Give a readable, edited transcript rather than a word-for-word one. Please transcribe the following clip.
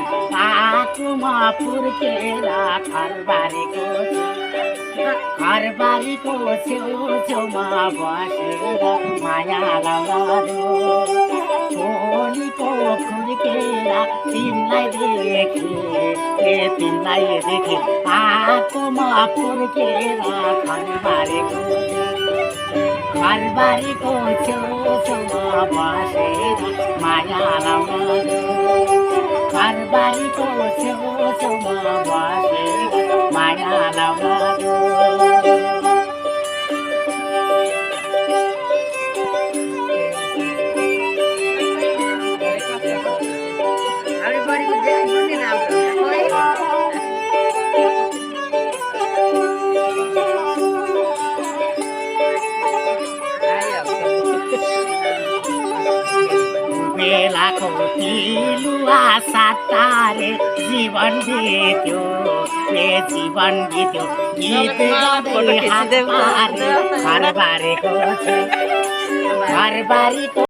आँखमा फुर्केर घरबारीको छेउछेउमा बसेर माया लगायो छोरीको फुर्केर तिमीलाई देखे आँखमा फुर्केर घरबारीको छेउछेउमा बसेर माया लगायो घरबारीको छेउछेउमा बसेर माया लगायो बेलाको पिलुवा सातारे जीवन बित्यो गीत गाउँदै हात पारे घरबारीको